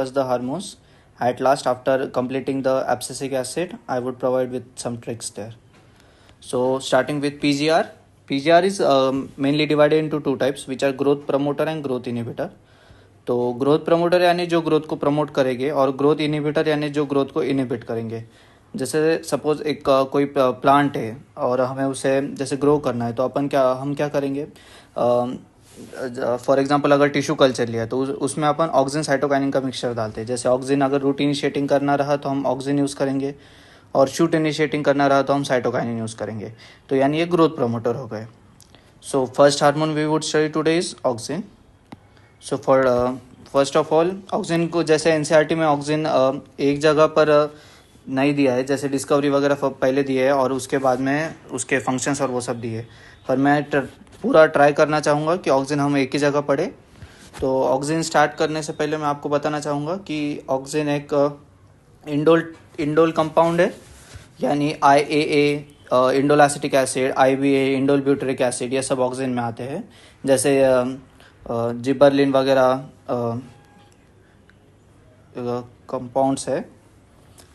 was the hormones. At last, after completing the abscisic acid, I would provide with some tricks there. So starting with PGR. PGR is mainly divided into two types, which are growth promoter and growth inhibitor. तो growth promoter यानी जो growth को promote करेंगे और growth inhibitor यानी जो growth को inhibit करेंगे. जैसे सपोज एक कोई प्लांट है और हमें उसे जैसे ग्रो करना है तो हम क्या करेंगे. फॉर एग्जांपल अगर टिश्यू कल्चर लिया तो उसमें अपन ऑक्सिन साइटोकाइनिन का मिक्सचर डालते हैं. जैसे ऑक्सिन अगर रूट इनिशिएटिंग करना रहा तो हम ऑक्सिन यूज़ करेंगे और शूट इनिशिएटिंग करना रहा तो हम साइटोकाइनिन यूज़ करेंगे. तो यानी ये ग्रोथ प्रमोटर हो गए. So first hormone we would study today is auxin. So for first of all auxin को जैसे एनसीईआरटी में ऑक्सिन एक जगह पर नहीं दिया है, जैसे डिस्कवरी वगैरह पहले दिए है और उसके बाद में उसके फंक्शंस और वो सब दिए. पर मैं पूरा ट्राई करना चाहूँगा कि ऑक्सिन हम एक ही जगह पढ़े. तो ऑक्सिन स्टार्ट करने से पहले मैं आपको बताना चाहूँगा कि ऑक्सिन एक इंडोल कंपाउंड है, यानी IAA indole acetic acid, IBA indole butyric acid, ये सब ऑक्सिन में आते हैं. जैसे जिबरलिन वगैरह कंपाउंड्स है.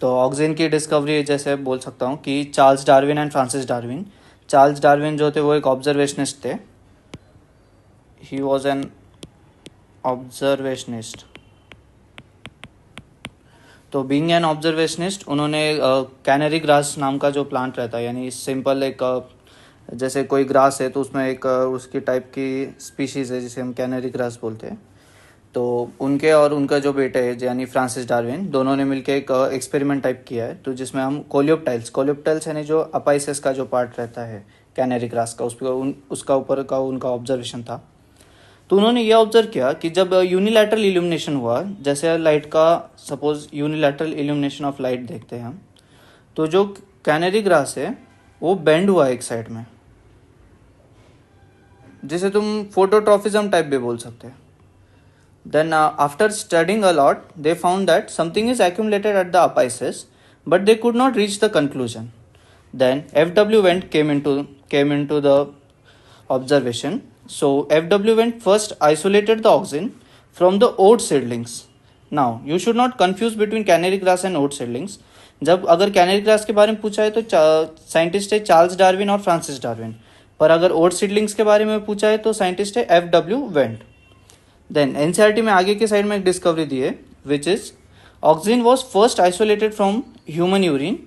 तो ऑक्सिन की डिस्कवरी जैसे बोल सकता हूँ कि Charles Darwin and Francis Darwin. Charles Darwin जो थे वो एक ऑब्जर्वेशनिस्ट थे. He was an observationist. तो बीइंग एन ऑब्जर्वेशनिस्ट उन्होंने कैनरी ग्रास नाम का जो प्लांट रहता है, यानी सिंपल एक जैसे कोई ग्रास है तो उसमें एक उसकी टाइप की स्पीशीज़ है जिसे हम कैनरी ग्रास बोलते हैं. तो उनके और उनका जो बेटे है यानी फ्रांसिस डार्विन, दोनों ने मिलकर एक एक्सपेरिमेंट टाइप किया है. तो जिसमें हम कोलियोप्टाइल्स यानी जो अपाइसेस का जो पार्ट रहता है कैनरी ग्रास का, उसका ऊपर का उनका ऑब्जर्वेशन था. तो उन्होंने ये ऑब्जर्व किया कि जब यूनिलैटरल इल्यूमिनेशन हुआ, जैसे लाइट का suppose unilateral illumination of light देखते हैं हम, तो जो कैनरी ग्रास है वो बेंड हुआ एक साइड में, जिसे तुम फोटोट्रॉफिज्म टाइप भी बोल सकते हैं. Then after studying a lot, they found that something is accumulated at the apices, but they could not reach the conclusion. Then F.W. Wendt came into the observation. So F.W. Wendt first isolated the auxin from the oat seedlings. Now you should not confuse between canary grass and oat seedlings. जब अगर canary grass के बारे में पूछा है तो scientist है Charles Darwin और फ्रांसिस डार्विन, पर अगर ओट सीडलिंग्स के बारे में पूछा है तो साइंटिस्ट है F.W. वेंट. देन एनसीईआरटी में आगे की साइड में एक डिस्कवरी दी है, which is auxin was first isolated from human urine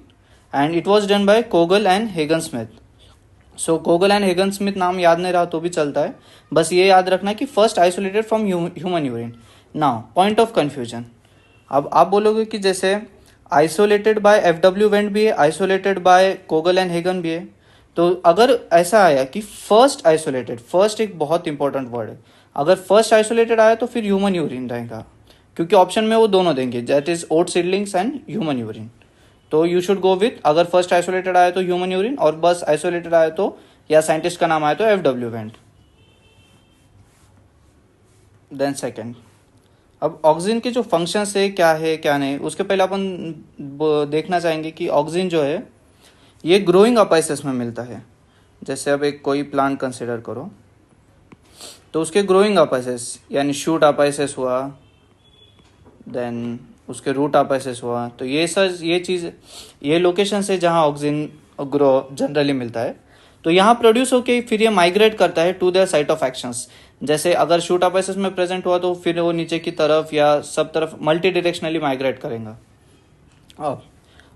and it was done by Kogl and Haagen Smith. So Kogl and Haagen Smith नाम याद नहीं रहा तो भी चलता है, बस ये याद रखना कि first isolated from human urine. Now point of confusion. अब आप बोलोगे कि जैसे आइसोलेटेड बाय F.W. वेंट भी है, isolated bye Kogl and Hagin भी है. तो अगर ऐसा आया कि फर्स्ट आइसोलेटेड, फर्स्ट एक बहुत इंपॉर्टेंट वर्ड है, अगर फर्स्ट आइसोलेटेड आया तो फिर ह्यूमन यूरिन रहेगा, क्योंकि ऑप्शन में वो दोनों देंगे, that is oat seedlings and human urine. तो यू शुड गो विथ, अगर फर्स्ट आइसोलेटेड आया तो ह्यूमन यूरिन, और बस आइसोलेटेड आया तो या साइंटिस्ट का नाम आया तो F.W. वेंट. देन सेकेंड, अब ऑक्सिन के जो फंक्शंस है क्या नहीं, उसके पहले अपन देखना चाहेंगे कि ऑक्सिन जो है ये ग्रोइंग अपाइसेस में मिलता है. जैसे अब एक कोई प्लांट कंसिडर करो, तो उसके ग्रोइंग अपाइसेस यानी शूट अपाइसेस हुआ, देन उसके रूट अपाइसेस हुआ. तो ये लोकेशन है जहाँ ऑक्सिन ग्रो जनरली मिलता है. तो यहाँ प्रोड्यूस होके फिर ये माइग्रेट करता है to the site of actions. जैसे अगर शूट अपाइसेस में प्रेजेंट हुआ तो फिर वो नीचे की तरफ या सब तरफ मल्टी डायरेक्शनली माइग्रेट करेगा. अब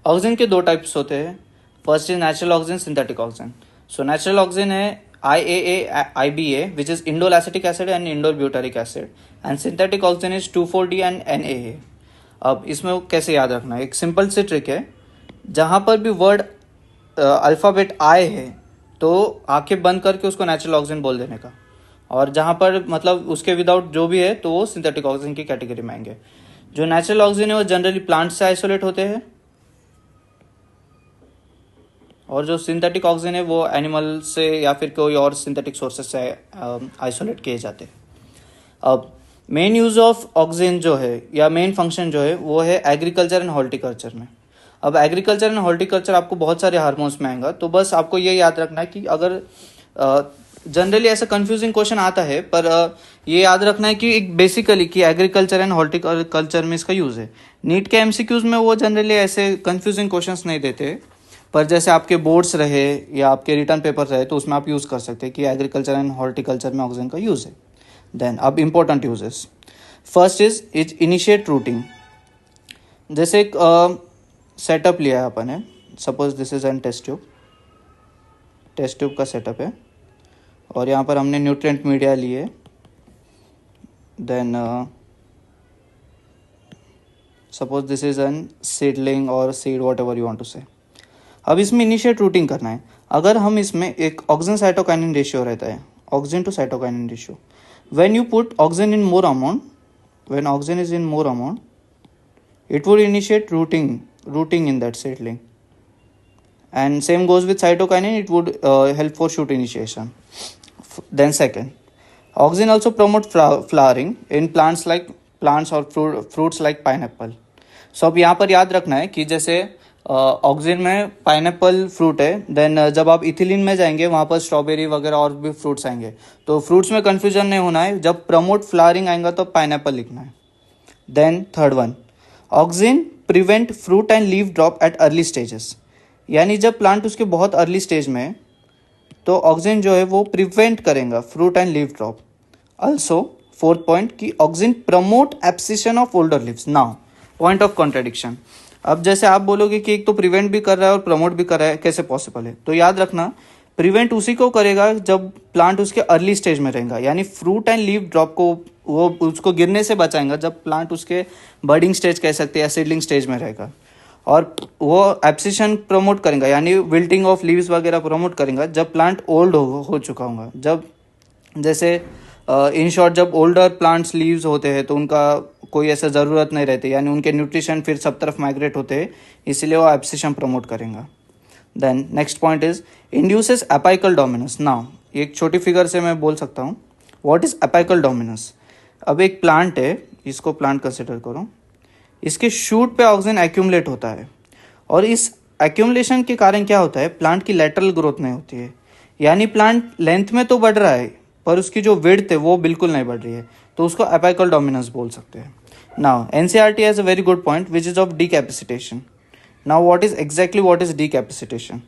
ऑक्सिन के दो टाइप्स होते हैं. First is natural auxin, synthetic auxin. So natural auxin है IAA, IBA, which is indole acetic acid and indole butyric acid, and synthetic oxygen is 2,4-D and NAA. अब इसमें कैसे याद रखना है, एक सिंपल सी ट्रिक है. जहाँ पर भी वर्ड अल्फ़ाबेट I है तो आंखें बंद करके उसको नेचुरल ऑक्सीजन बोल देने का, और जहाँ पर मतलब उसके विदाउट जो भी है तो वो सिंथेटिक ऑक्सीजन की कैटेगरी में आएंगे. जो नेचुरल ऑक्सीजन है वो जनरली प्लांट से आइसोलेट होते हैं, और जो सिंथेटिक ऑक्सीजन है वो एनिमल से या फिर कोई और सिंथेटिक सोर्सेज से आइसोलेट किए जाते हैं. अब मेन यूज ऑफ ऑक्सीजन जो है या मेन फंक्शन जो है वो है एग्रीकल्चर एंड हॉर्टिकल्चर में. अब एग्रीकल्चर एंड हॉर्टिकल्चर आपको बहुत सारे हार्मोन्स में आएगा, तो बस आपको ये याद रखना है कि अगर जनरली ऐसा कंफ्यूजिंग क्वेश्चन आता है, पर ये याद रखना है कि एक बेसिकली कि एग्रीकल्चर एंड हॉर्टिकल्चर में इसका यूज़ है। नीट के एमसीक्यूज में वो जनरली ऐसे कंफ्यूजिंग क्वेश्चंस नहीं देते, पर जैसे आपके बोर्ड्स रहे या आपके रिटर्न पेपर रहे तो उसमें आप यूज़ कर सकते हैं कि एग्रीकल्चर एंड हॉर्टिकल्चर में ऑक्सीजन का यूज़ है। देन अब important uses, first is initiate rooting. जैसे एक सेटअप लिया है अपन ने, suppose this is an test tube का सेटअप है, और यहाँ पर हमने न्यूट्रिएंट मीडिया लिए। Then suppose this is an seedling और seed whatever you want to say. अब इसमें इनिशिएट रूटिंग करना है। अगर हम इसमें एक ऑक्सीजन साइटोकाइनिन रेशियो रहता है, oxygen to cytokinin ratio, when you put oxygen in more amount, when oxygen is in more amount, it would initiate rooting in that seedling, and same goes with cytokinin, it would help for shoot initiation. Then second, oxygen also promote flowering in plants or fruits like pineapple. So अब यहाँ पर याद रखना है कि जैसे oxygen में pineapple fruit है, देन जब आप इथिलीन में जाएंगे वहाँ पर स्ट्रॉबेरी वगैरह और भी फ्रूट्स आएंगे, तो फ्रूट्स में कन्फ्यूजन नहीं होना है, जब प्रमोट फ्लावरिंग आएगा तो पाइनएप्पल लिखना है। Then third one, oxygen prevent fruit and leaf drop at early stages, यानी जब प्लांट उसके बहुत अर्ली स्टेज में है तो ऑक्सीजन जो है वो प्रिवेंट करेगा fruit and leaf drop. Also fourth point कि oxygen promote abscission of older leaves. Now point of contradiction, अब जैसे आप बोलोगे कि एक तो प्रिवेंट भी कर रहा है और प्रमोट भी कर रहा है, कैसे पॉसिबल है? तो याद रखना, प्रिवेंट उसी को करेगा जब प्लांट उसके अर्ली स्टेज में रहेगा, यानी फ्रूट एंड लीफ ड्रॉप को वो उसको गिरने से बचाएगा जब प्लांट उसके बर्डिंग स्टेज कह सकते हैं या सीडलिंग स्टेज में रहेगा, और वो एब्सिशन प्रमोट करेगा यानी विल्टिंग ऑफ लीव्स वगैरह प्रमोट करेगा जब प्लांट ओल्ड हो चुका होगा। जब जैसे इन शॉर्ट जब ओल्डर प्लांट्स लीव्स होते हैं तो उनका कोई ऐसा ज़रूरत नहीं रहती, यानी उनके न्यूट्रिशन फिर सब तरफ माइग्रेट होते हैं, इसलिए वो एब्सिशन प्रमोट करेगा। Then next point is induces apical dominance. Now एक छोटी फिगर से मैं बोल सकता हूँ व्हाट इज अपाइकल डोमिनेंस। अब एक प्लांट है, इसको प्लांट कंसिडर करो, इसके शूट पे ऑक्सीजन एक्यूमुलेट होता है, और इस एक्यूमुलेशन के कारण क्या होता है, प्लांट की लैटरल ग्रोथ नहीं होती है, यानी प्लांट लेंथ में तो बढ़ रहा है पर उसकी जो विड्थ है वो बिल्कुल नहीं बढ़ रही है, तो उसको अपाइकल डोमिनेंस बोल सकते हैं। Now NCERT has a very good point which is of decapacitation. Now what is decapacitation?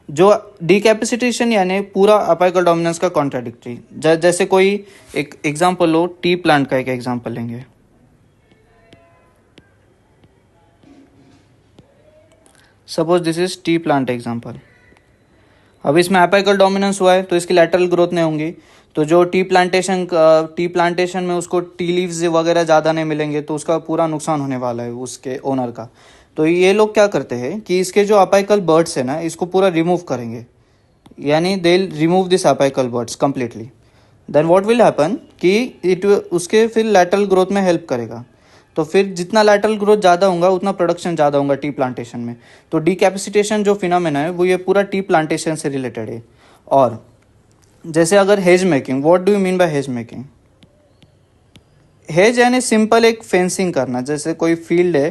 जो डीकैपेसिटेशन यानी पूरा अपाइकल डोमिनेंस का कॉन्ट्राडिक्टरी। जैसे कोई एक एग्जांपल लो, टी प्लांट का एक एग्जांपल लेंगे। Suppose this is T plant example. अब इसमें अपाइकल डोमिनेंस हुआ है तो इसकी लैटरल ग्रोथ नहीं होंगी, तो जो टी प्लांटेशन में उसको टी लीव्स वगैरह ज़्यादा नहीं मिलेंगे, तो उसका पूरा नुकसान होने वाला है उसके ओनर का। तो ये लोग क्या करते हैं कि इसके जो अपाइकल बर्ड्स है ना, इसको पूरा रिमूव करेंगे, यानी they remove this apical birds completely. Then what will happen कि इट उसके फिर लैटरल ग्रोथ में हेल्प करेगा, तो फिर जितना लैटरल ग्रोथ ज़्यादा होगा उतना प्रोडक्शन ज़्यादा होगा टी प्लांटेशन में। तो डीकैपेसिटेशन जो फिनोमेना है वो ये पूरा टी प्लांटेशन से रिलेटेड है। और जैसे अगर hedge making, what do you mean by hedge making? Hedge यानी सिंपल एक फेंसिंग करना, जैसे कोई फील्ड है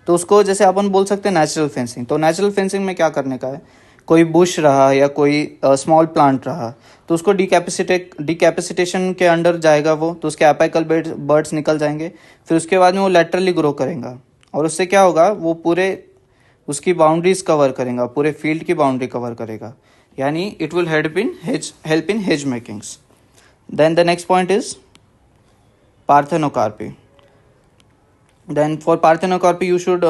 तो उसको जैसे अपन बोल सकते हैं नेचुरल फेंसिंग। तो नेचुरल फेंसिंग में क्या करने का है, कोई बुश रहा या कोई स्मॉल प्लांट रहा तो उसको डीकैपेसिटेशन के अंडर जाएगा वो, तो उसके अपाइकल बर्ड्स निकल जाएंगे, फिर उसके बाद में वो लैटरली ग्रो करेगा, और उससे क्या होगा, वो पूरे उसकी बाउंड्रीज कवर करेगा, पूरे फील्ड की बाउंड्री कवर करेगा, यानी it will help in hedge makings. Then the next point is parthenocarpy. Then for parthenocarpy you should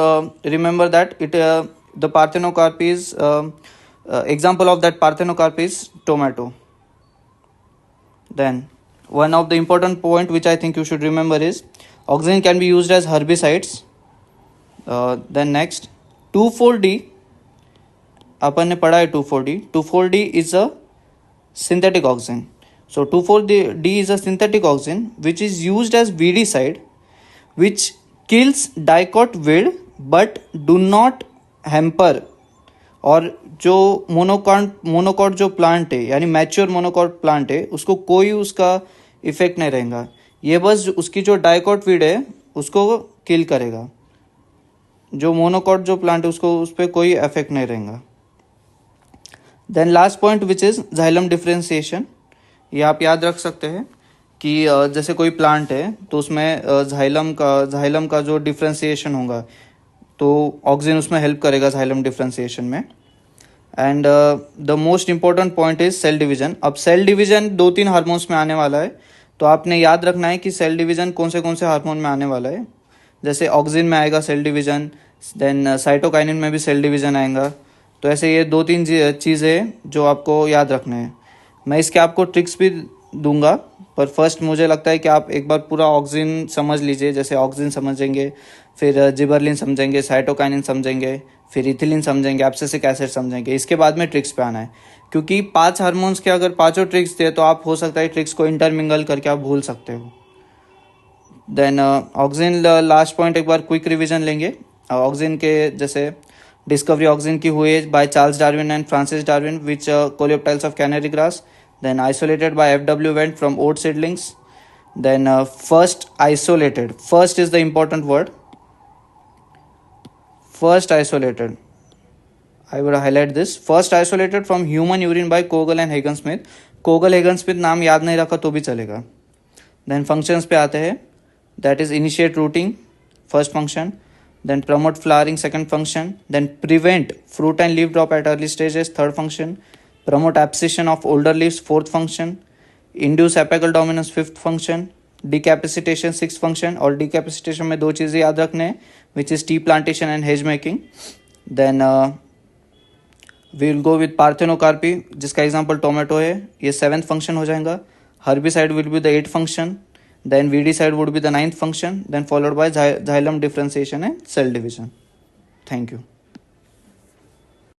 remember that the parthenocarpy is example of that parthenocarpy is tomato. Then one of the important point which I think you should remember is oxygen can be used as herbicides. Then next 2,4-D अपन ने पढ़ा है 2,4-D. 2,4-D is a synthetic oxygen. So 2,4-D is a synthetic oxygen which is used as weedicide which kills dicot weed but do not hamper. और जो monocot जो plant है यानी mature monocot plant है उसको कोई उसका इफेक्ट नहीं रहेगा, ये बस उसकी जो डाइकॉट वीड है उसको किल करेगा, जो मोनोकॉट जो प्लांट है उसको उस पर कोई इफेक्ट नहीं रहेगा। Then last point which is xylem differentiation. ये आप याद रख सकते हैं कि जैसे कोई प्लांट है तो उसमें जाइलम का जो डिफ्रेंसिएशन होगा तो ऑक्सीजन उसमें हेल्प करेगा जाइलम डिफ्रेंसिएशन में. And the most important point is cell division. अब सेल डिवीजन 2-3 हार्मोन्स में आने वाला है, तो आपने याद रखना है कि सेल डिवीजन कौन से हार्मोन में आने वाला है. जैसे ऑक्सीजन में आएगा सेल डिवीजन, देन साइटोकाइनिन में भी सेल डिवीजन आएगा. तो ऐसे ये 2-3 चीज़ें जो आपको याद रखने हैं. मैं इसके आपको ट्रिक्स भी दूंगा, पर फर्स्ट मुझे लगता है कि आप एक बार पूरा ऑक्सीजन समझ लीजिए. जैसे ऑक्सीजन समझेंगे, फिर जिबरलिन समझेंगे, साइटोकाइनिन समझेंगे, फिर इथिलीन समझेंगे, एब्सिसिक एसिड समझेंगे. इसके बाद में ट्रिक्स पे आना है, क्योंकि 5 हार्मोन्स के अगर पांचों ट्रिक्स थे तो आप हो सकता है ट्रिक्स को इंटरमिंगल करके आप भूल सकते हो. देन ऑक्सीजन लास्ट पॉइंट एक बार क्विक रिवीजन लेंगे. ऑक्सीजन के जैसे डिस्कवरी ऑक्सीजन की हुई by Charles Darwin and Francis Darwin which coleoptiles of canary grass. Then isolated by F W. Went from oat seedlings. Then first isolated. First is the important word. First isolated. I would highlight this. First isolated from human urine by Kogel and Hagen-Smith. Kogel Hagen-Smith नाम याद नहीं रखा तो भी चलेगा. Then functions पे आते हैं. That is initiate rooting, first function. Then promote flowering, second function. Then prevent fruit and leaf drop at early stages, third function. Promote abscission of older leaves, fourth function. Induce apical dominance fifth function. Decapacitation six function. और decapacitation में 2 चीज़ें याद रखने हैं, which is tea plantation and hedge making. Then we will go with parthenocarpy, जिसका example tomato है. ये 7th function हो जाएगा. Herbicide will be the 8th function. Then weedicide would be the 9th function. Then followed by xylem differentiation and cell division. Thank you.